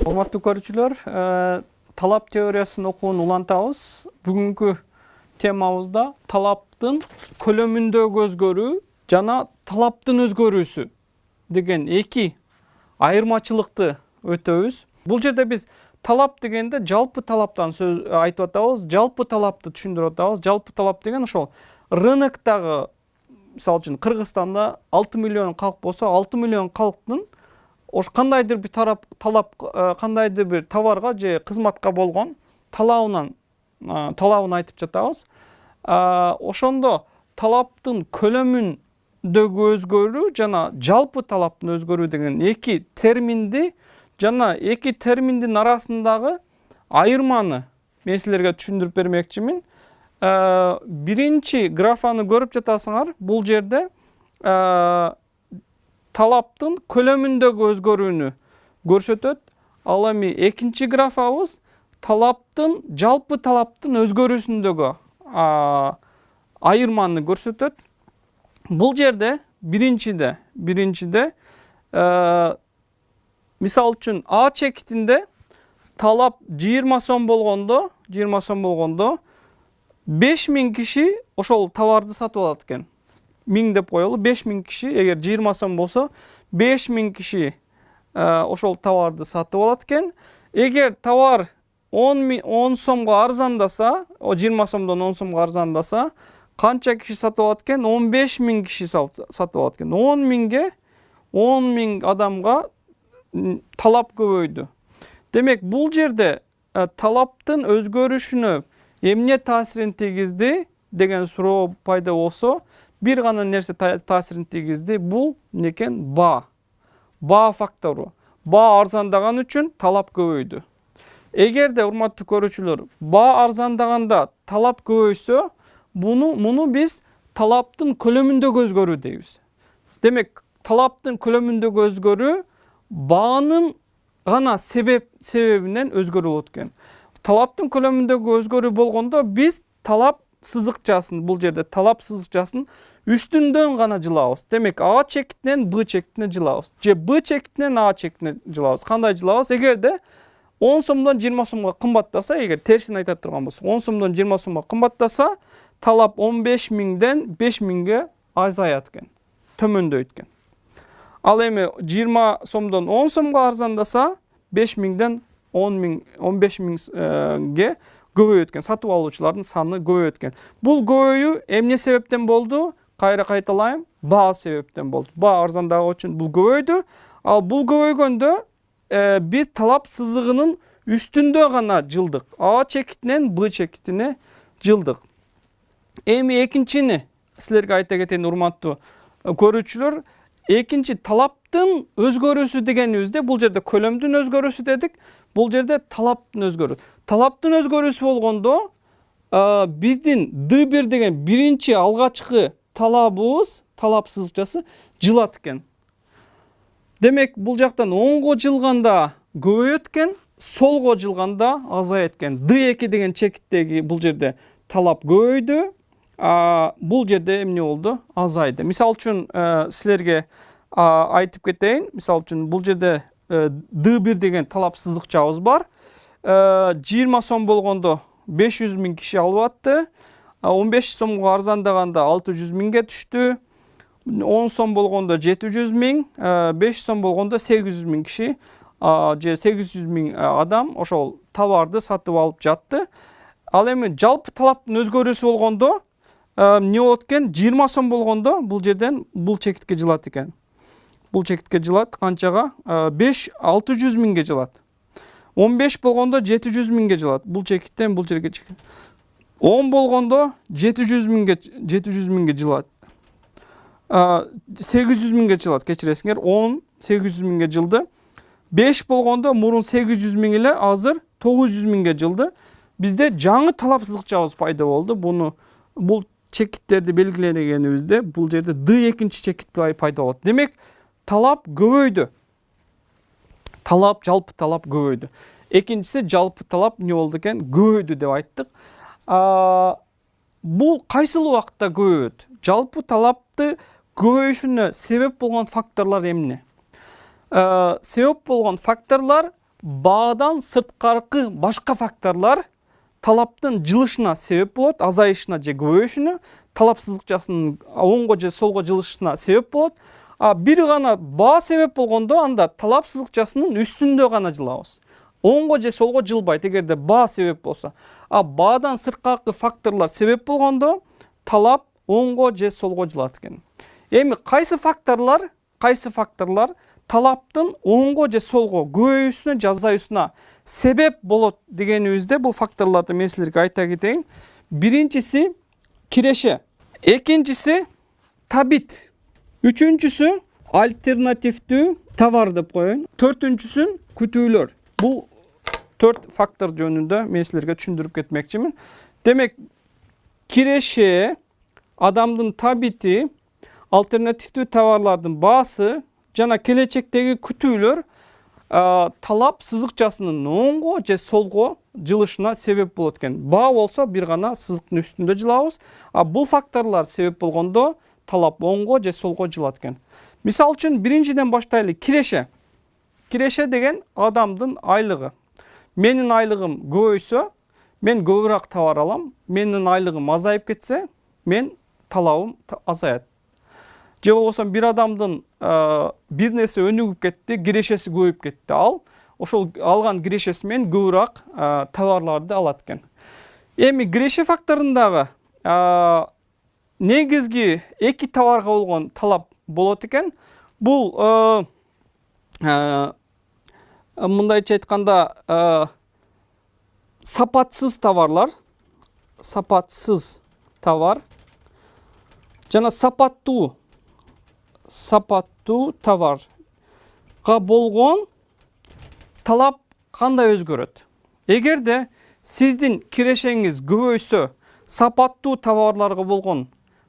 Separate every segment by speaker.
Speaker 1: Урматтуу көрүүчүлөр, талап теориясын окуун улантабыз. Бүгүнкү темабызда талаптын көлөмүндөгү өзгөрүү жана талаптын өзгөрүүсү деген эки айырмачылыкты өтөбүз. Бул жерде биз талап дегенде жалпы талаптан сөз айтып атабыз, жалпы талапты түшүндүрүп атабыз. Жалпы талап деген ошол рыноктогу, мисалы үчүн Кыргызстанда 6 миллион калк болсо, 6 миллион калктын кандайдыр бир талап кандайдыр бир товарга же кызматка болгон талабын айтып жатабыз. Ошондо талаптын көлөмүндөгү өзгөрүү жана жалпы талаптын өзгөрүү деген эки терминди жана эки терминдин арасындагы айырманы мен силерге түшүндүрүп бермекчимин. Биринчи графаны көрүп жатасыңар. Бул жерде талаптын көлөмүндөгү өзгөрүүнү көрсөтөт. Ал эми экинчи графабыз жалпы талаптын өзгөрүүсүндөгү айырманы көрсөтөт. Бул жерде биринчиде мисалы үчүн А чекитинде талап 20 сом болгондо 5000 киши ошол товарды сатып алат экен. 1000 деп коелу, 5000 киши, эгер 20 сом болсо 5000 киши ошол товарды сатып алат экен. Эгер товар 10 сомго арзандаса, 20 сомдон 10 сомго арзандаса, канча киши сатып алат экен? 15000 киши сатып алат экен. 10 миң адамга талап көбөйдү. Демек, бул жерде талаптын өзгөрүшүнө эмне таасирин тийгизди деген суроо пайда болсо, бир гана нерсе таасирин тийгизди. Бул некен? Баа фактору. Баа арзандаган үчүн талап көбөйдү. Эгерде, урматтуу көрүүчүлөр, баа арзандаганда талап көбөйсө, муну биз талаптын көлөмүндөгү өзгөрүү дейбиз. Демек, талаптын көлөмүндөгү өзгөрүү баанын гана себебинен өзгөрүү болот экен. Талаптын көлөмүндөгү өзгөрүү болгондо биз талап сызыкчасын, бул жерде талап сызыкчасын үстүндөн гана жылабыз. Демек, А чекитинен Б чекитине жылабыз. Же Б чекитинен А чекитине жылабыз. Кандай жылабыз? Эгерде 10 сомдон 20 сомго кымбаттаса, эгер терсин айта турган болсо, 10 сомдон 20 сомго кымбаттаса, талап 15000ден 5000ге азаят экен, төмөндөйт экен. Ал эми 20 сомдон 10 сомго арзандаса, 5000ден 15000ге көбөйөт экен. Сатып алуучулардын саны көбөйөт экен. Бул көбөйүү эмне себептен болду? Кайра кайталайм. Баа себептен болду. Баа арзандаган үчүн бул көбөйдү. Ал бул көбөйгөндө биз талап сызыгынын үстүндө гана жылдык. А чекитинен Б чекитине жылдык. Эми экинчини силерге айта кетейин, урматтуу көрүүчүлөр. Экинчи талаптын өзгөрүүсү дегенибизде, бул жерде көлөмдүн өзгөрүүсү дедик. Бул жерде талаптын өзгөрүү. Талаптын өзгөрүүсү болгондо биздин D1 деген биринчи алгачкы талабыбыз, талап сызыкчасы жылат экен. Демек, бул жактан оңго жылганда көбөйөт экен, солго жылганда азаят экен. D2 деген чекиттеги бул жерде талап көбөйдү. Бул жерде эмне болду? Азайды. Мисалы үчүн силерге айтып кетейин. Мисалы үчүн бул жерде D1 деген талап сызыкчабыз бар. 20 сом болгондо 500 000 киши алып атты. 15 сомго арзандаганда 600 000ге түштү. 10 сом болгондо 700 000, 5 сом болгондо 800 000 киши, же 800 000 адам ошол товарды сатып алып жатты. Ал эми жалпы талаптын өзгөрүүсү болгондо эмне болот экен? 20 сом болгондо бул жерден бул чекитке жылат экен. Бул чекитке жылат канчага? 600 000ге жылат. 15 болгондо 700 000ге жылат. Бул чекиттен бул жерге 10 болгондо 700 000ге жылат. 800 000ге жылат, кечиресиңер. 10 800 000ге жылды. 5 болгондо мурун 800 000 эле азыр 900 000ге жылды. Бизде жаңы талап сызыкчабыз пайда болду. Бул чекиттерди белгилегенибизде бул жерде D2 чекит пайда болот. Демек, талап көбөйдү. Жалпы талап көбөйдү. Экинчиси, жалпы талап не болду экен? Көбөйдү деп айттык. Бул кайсыл убакытта көбөйөт? Жалпы талапты көбөйүшүнө себеп болгон факторлор эмне? Себеп болгон факторлор баадан сырткаркы башка факторлор талаптын жылышына себеп болот, азайышына же көбөйүшүнө, талап сызыкчасынын оңго же солго жылышына себеп болот. Бир гана баа себеп болгондо анда талап сызыкчасынын үстүндө гана жылабыз. Оңго же солго жылбайт эгерде баа себеп болсо. Баадан сырткаркы факторлор себеп болгондо талап оңго же солго жылат экен. Эми кайсы факторлор талаптын оңго же солго көбөйүүсүнө же азаюусуна себеп болот дегенибизде бул факторлорду мен силерге айта кетейин. Биринчиси киреше, экинчиси табит, үчүнчүсү альтернативдүү товар деп коеюн, төртүнчүсүн күтүүлөр. Бул 4 фактор жөнүндө мен силерге түшүндүрүп кетмекчимин. Демек, киреше, адамдын табити, альтернативдүү товарлардын баасы жана келечектеги күтүүлөр талап сызыкчасынын оңго же солго жылышына себеп болот экен. Баа болсо бир гана сызыктын үстүндө жылабыз. Бул факторлор себеп болгондо талап оңго же солго жылат экен. Мисал үчүн биринчиден баштайлы. Киреше. Киреше деген адамдын айлыгы. Менин айлыгым көбөйсө, мен көбүрөөк товар алам. Менин айлыгым азайып кетсе, мен талабым азаят. Же болбосо бир адамдын бизнеси өнүгүп кетти, кирешеси көбөйүп кетти. Ал ошол алган кирешеси менен көбүрөөк товарларды алат экен. Эми киреше факторундагы негизги эки товарга болгон талап болот экен. Бул мындайча айтканда сапатсыз товарлар, сапатсыз товар жана сапаттуу товарга болгон талап кандай өзгөрөт? Эгерде сиздин кирешеңиз көбөйсө, сапаттуу товарларга болгон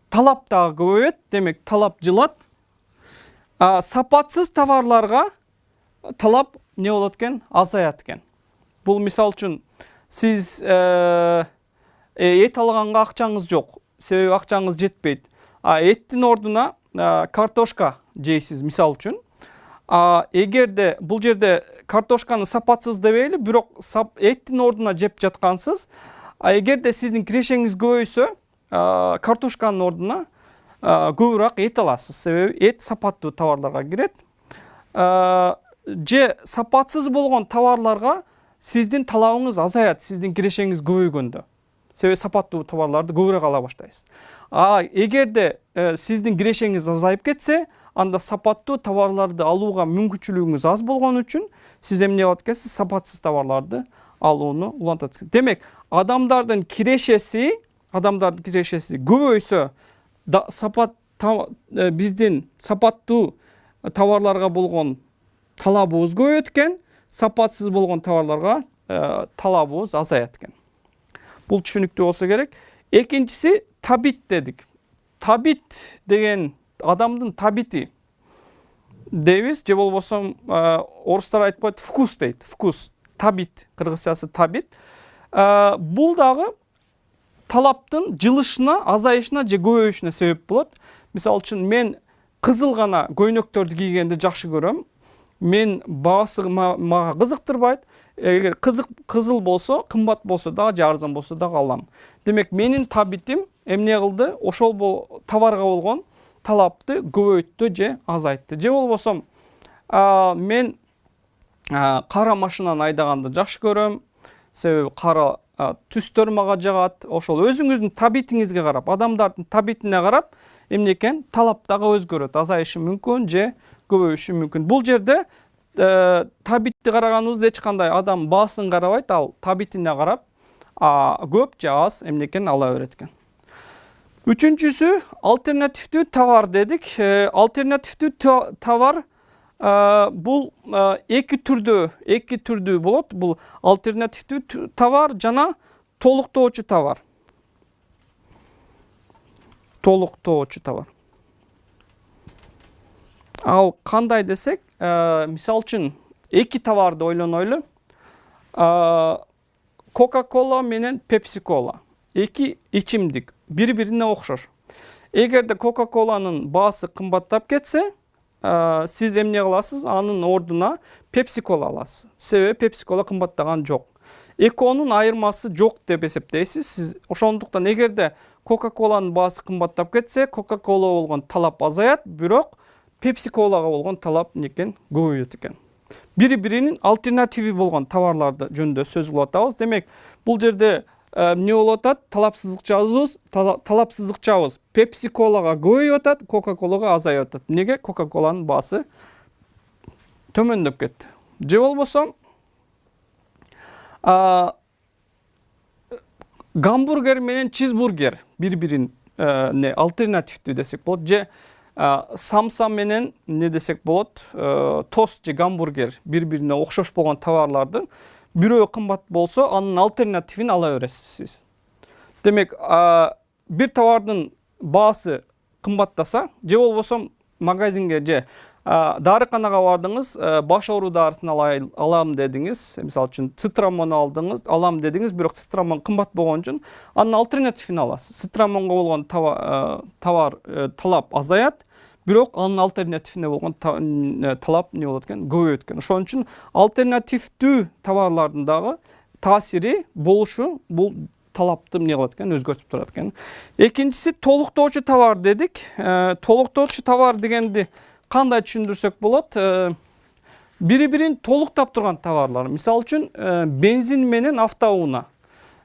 Speaker 1: талап дагы көбөйөт, демек талап жылат. Сапатсыз товарларга талап не болот экен? Азаят экен. Бул мисал үчүн сиз эт алганга акчаңыз жок, себеби акчаңыз жетпейт. Эттин ордуна картошка жейсиз мисал үчүн. Эгерде бул жерде картошканы сапатсыз дебейли, бирок эттин ордуна жеп жаткансыз. Эгерде сиздин кирешеңиз көбөйсө, картошканын ордуна көбүрөөк эт аласыз, себеби эт сапаттуу товарларга кирет. Же сапатсыз болгон товарларга сиздин талабыңыз азаят, сиздин кирешеңиз көбөйгөндө. Себеби сапаттуу товарларды көбүрөөк ала баштайсыз. Эгерде сиздин кирешеңиз азайып кетсе, анда сапаттуу товарларды алууга мүмкүнчүлүгүңүз аз болгон үчүн сиз эмне кылат экенсиз? Сапатсыз товарларды алууну улантат. Демек, адамдардын кирешеси көбөйсө, биздин сапаттуу товарларга болгон талабыбыз көбөйөт экен, сапатсыз болгон товарларга талабыбыз азаят экен. Бул түшүнүктүү болсо керек. Экинчиси табит дедик. Табит деген адамдын табити дейбиз, же болбосо орустар айтып коет вкус дейт. Вкус, табит, кыргызчасы табит. Бул дагы талаптын жылышына, азайышына же көбөйүшүнө себеп болот. Мисал үчүн мен кызыл гана көйнөктөрдү кийгенди жакшы көрөм. Мен баасы мага кызыктырбайт. Эгер кызыл болсо, кымбат болсо дагы же арзан болсо дагы алам. Демек, менин табитим эмне кылды? Ошол товарга болгон талапты көбөйттү же азайтты. Же болбосо мен кара машинаны айдаганды жакшы көрөм. Себеби кара түстөр мага жагат. Ошол өзүңүздүн табитиңизге карап, адамдардын табитине карап, эмне экен? Талап дагы өзгөрөт, азайышы мүмкүн же көбөйүшү мүмкүн. Бул жерде табитти караганыбызда эч кандай адам баасын карабайт, ал табитине карап көп же аз эмне экен ала берет экен. Үчүнчүсү альтернативдүү товар дедик. Альтернативдүү товар бул эки түрдүү болот. Бул альтернативдүү товар жана толуктоочу товар. Толуктоочу товар. Ал кандай десек, мисал үчүн эки товарды ойлонойлу. Кока-кола менен пепси-кола. Эки ичимдик бири-бирине окшош. Эгерде кока-коланын баасы кымбаттап кетсе, сиз эмне кыласыз? Анын ордуна Pepsi Cola аласыз. Себеби Pepsi Cola кымбаттаган жок. Экоонун айырмасы жок деп эсептейсиз. Сиз ошондуктан эгерде Coca-Cola'nын баасы кымбаттап кетсе, Coca-Cola болгон талап азаят, бирок Pepsi Cola'га болгон талап некен көбөйөт экен. Бири-биринин альтернативи болгон товарларды жөнүндө сөз кылып атабыз. Демек, бул жерде эмне болуп атат? Талапсыздыкчабыз Pepsi Cola'га көбөйүп атат, Coca-Cola'га азайып атат. Неге? Coca-Cola'нын баасы төмөндөп кетти. Же болбосо гамбургер менен чизбургер бири-бирин альтернативдүү десек болот. Же самса менен не десек болот? Тост же гамбургер бири-бирине окшош болгон товарлардын бирөө кымбат болсо, анын альтернативин ала бересиз сиз. Демек, бир товардын баасы кымбаттаса, же болбосо магазинге же дарыканага бардыңыз, баш оору дарысын алам дедиңиз, мисалы үчүн цитрамон алдыңыз, алам дедиңиз, бирок цитрамон кымбат болгон үчүн анын альтернативин аласыз. Цитрамонго болгон товар талап азаят, бирок анын альтернативине болгон талап не болот экен? Көбөйөт экен. Ошон үчүн альтернативдүү товарлардын дагы таасири болушу бул талапты эмне кылат экен? Өзгөртүп турат экен. Экинчиси толуктоочу товар дедик. Толуктоочу товар дегенди кандай түшүндүрсөк болот? Бири-бирин толуктап турган товарлар. Мисалы үчүн бензин менен автоунаа.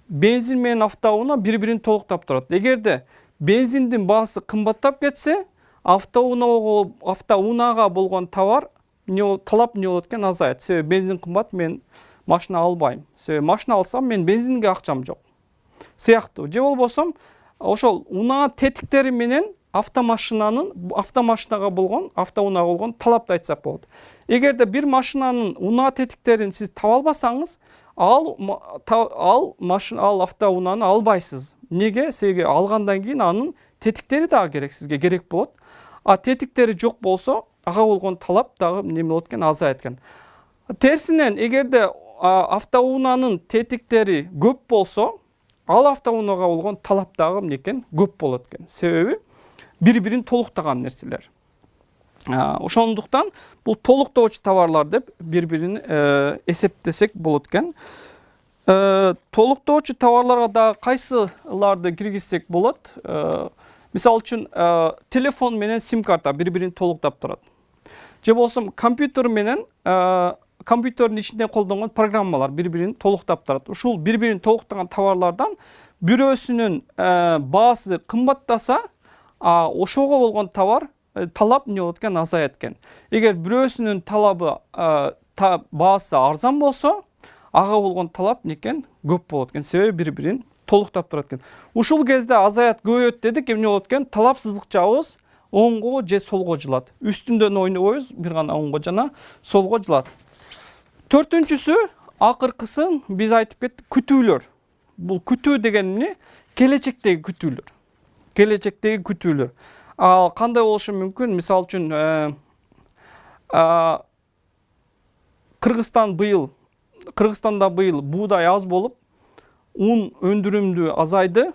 Speaker 1: Бензин менен автоунаа бири-бирин толуктап турат. Эгерде бензиндин баасы кымбаттап кетсе, автоунаага болгон талап не болот экен? Азаят. Себеби бензин кымбат, мен машина албайм. Себеби машина алсам, мен бензинге акчам жок. Сыяктуу. Же болбосо ошол унаа тетиктери менен автомашинага болгон талапты айтсак болот. Эгерде бир машинанын унаа тетиктерин сиз таба албасаңыз, ал автоунааны албайсыз. Неге? Себеби алгандан кийин анын тетиктери дагы керек, сизге керек болот. Тетиктери жок болсо, ага болгон талап дагы эмне болот экен? Азаят экен. Терсинен, эгерде автоунаанын тетиктери көп болсо, ал автоунаага болгон талап дагы эмне экен? Көп болот экен. Себеби бири-бирин толуктаган нерселер. Ошондуктан бул толуктоочу товарлар деп бири-бирин эсептесек болот экен. Толуктоочу товарларга дагы кайсыларды киргизсек болот? Мисалы үчүн телефон менен сим карта бири-бирин толуктап турат. Же болсо компьютер менен компьютердин ичинде колдонгон программалар бири-бирин толуктап турат. Ушул бири-бирин толуктаган товарлардан бирөөсүнүн баасы кымбаттаса, ошого болгон талап не болот экен? Азаят экен. Эгер бирөөсүнүн баасы арзан болсо, ага болгон талап некен? Көп болот экен. Себеби бири-бирин толуктап турат экен. Ушул кезде азаят көбөйөт дедик, эмне болот экен? Талапсыздыкчабыз оңго же солго жылат. Үстүндөн ойнобойбуз, бир гана оңго жана солго жылат. Төртүнчүсү, акыркысын биз айтып кеттик, күтүүлөр. Бул күтүү деген эмне? Келечектеги күтүүлөр. Келечектеги күтүүлөр. Кандай болушу мүмкүн? Мисалы үчүн Кыргызстанда быйыл буудай аз болуп, ун өндүрүмдү азайды.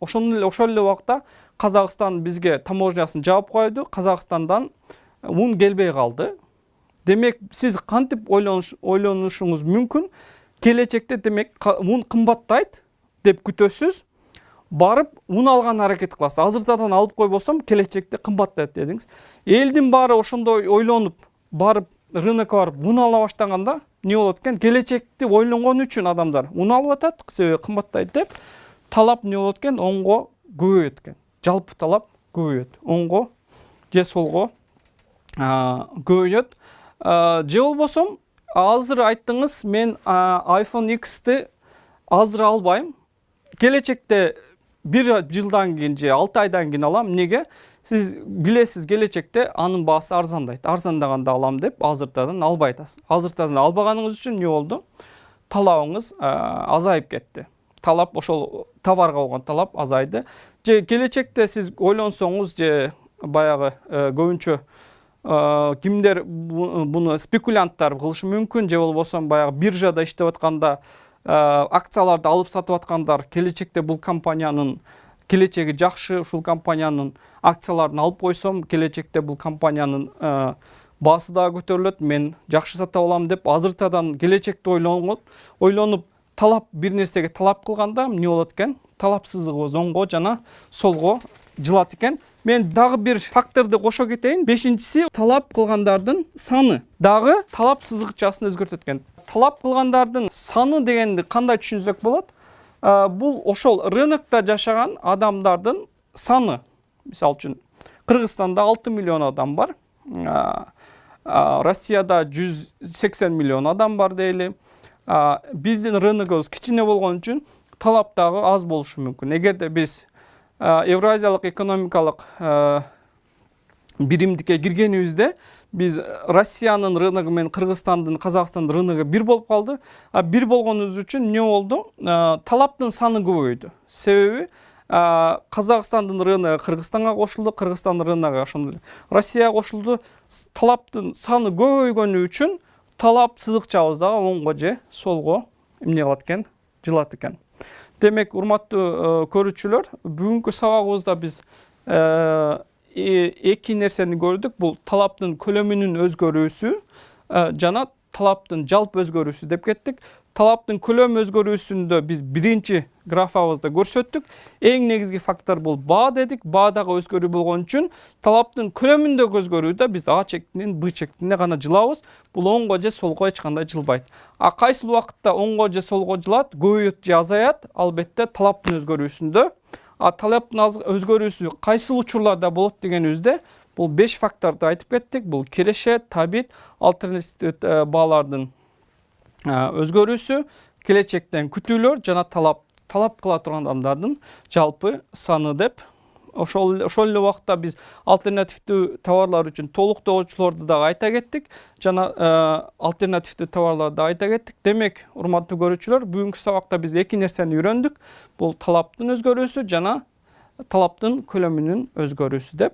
Speaker 1: Ошол эле убакта Казакстан бизге таможнясын жаап койду. Казакстандан ун келбей калды. Демек, сиз кантип ойлонушуңуз мүмкүн? Келечекте демек ун кымбаттайт деп күтөсүз. Барып ун алган аракет кыласыз. Азыртадан алып койбосом, келечекте кымбаттайт дедиңиз. Элдин баары ошондой ойлонуп, барып рынокко барып ун ала баштаганда не болот экен? Келечекти ойлонгон үчүн адамдар ун алып атат, себеби кымбаттайт деп, талап не болот экен? Оңго көбөйөт экен. Жалпы талап көбөйөт. Оңго же солго көбөйөт. Же болбосо, азыр айттыңыз, мен iPhone X'ти азыр албайм. Келечекте 1 жылдан кийин же 6 айдан кийин алам. Неге? Сиз билесиз, келечекте анын баасы арзандайт. Арзандаганда алам деп азыртадан албай атасыз. Азыртадан албаганыңыз үчүн не болду? Талабыңыз азайып кетти. Талап, ошол товарга болгон талап азайды. Же келечекте сиз ойлонсоңуз, же баягы көбүнчө кимдер буну спекулянттар кылышы мүмкүн, же болбосо баягы биржада иштеп атканда акцияларды алып сатып аткандар келечекте бул компаниянын келечеги жакшы ушул компаниянын акцияларын алып койсом, келечекте бул компаниянын баасы да көтөрүлөт, мен жакшы сатып алам деп азыртадан келечекти ойлонуп талап бир нерсеге талап кылганда эмне болот экен? Талап сызыгыбыз оңго жана солго жылат экен. Мен дагы бир факторду кошо кетейин. Бешинчиси, талап кылгандардын саны дагы талап сызыкчасын өзгөртөт экен. Талап кылгандардын саны дегенди кандай түшүнсөк болот? Бул ошол рынокто жашаган адамдардын саны. Мисалы үчүн Кыргызстанда 6 миллион адам бар. Россияда 180 миллион адам бар дейли. Биздин рыногубуз кичине болгон үчүн талап дагы аз болушу мүмкүн. Эгерде биз Евразиялык экономикалык биримдикке киргенибизде биз Россиянын рыногу менен Кыргызстандын, Казакстандын рыногу бир болуп калды. Бир болгонубуз үчүн эмне болду? Талаптын саны көбөйдү. Себеби Казакстандын рыногу Кыргызстанга кошулду, Кыргызстандын рыногу ошондой Россияга кошулду. Талаптын саны көбөйгөнү үчүн талап сызыкчабыз дагы оңго же солго эмне кылат экен? Жылат экен. Демек, урматтуу көрүүчүлөр, бүгүнкү сабагыбызда биз эки нерсени көрдүк. Бул талаптын көлөмүнүн өзгөрүүсү жана талаптын жалпы өзгөрүүсү деп кеттик. Талаптын көлөм өзгөрүүсүндө биз биринчи графабызда көрсөттүк. Эң негизги фактор бул баа дедик. Баадагы өзгөрүү болгон үчүн талаптын көлөмүндөгү өзгөрүүдө биз А чектинен Б чектине гана жылабыз. Бул оңго же солго эч кандай жылбайт. Кайсыл убакытта оңго же солго жылат, көбөйөт же азаят? Албетте талаптын өзгөрүүсүндө. Талаптын өзгөрүүсү кайсыл учурларда болот дегенибизде, бул 5 факторду айтып кеттик. Бул киреше, табит, альтернативдик баалардын өзгөрүүсү, келечектен күтүүлөр жана талап кыла турган адамдардын жалпы саны деп. Ошол эле убакытта биз альтернативдүү товарлар үчүн толуктоочулорду дагы айта кеттик жана альтернативдүү товарларды айта кеттик. Демек, урматтуу көрүүчүлөр, бүгүнкү сабакта биз эки нерсени үйрөндүк. Бул талаптын өзгөрүүсү жана талаптын көлөмүнүн өзгөрүүсү деп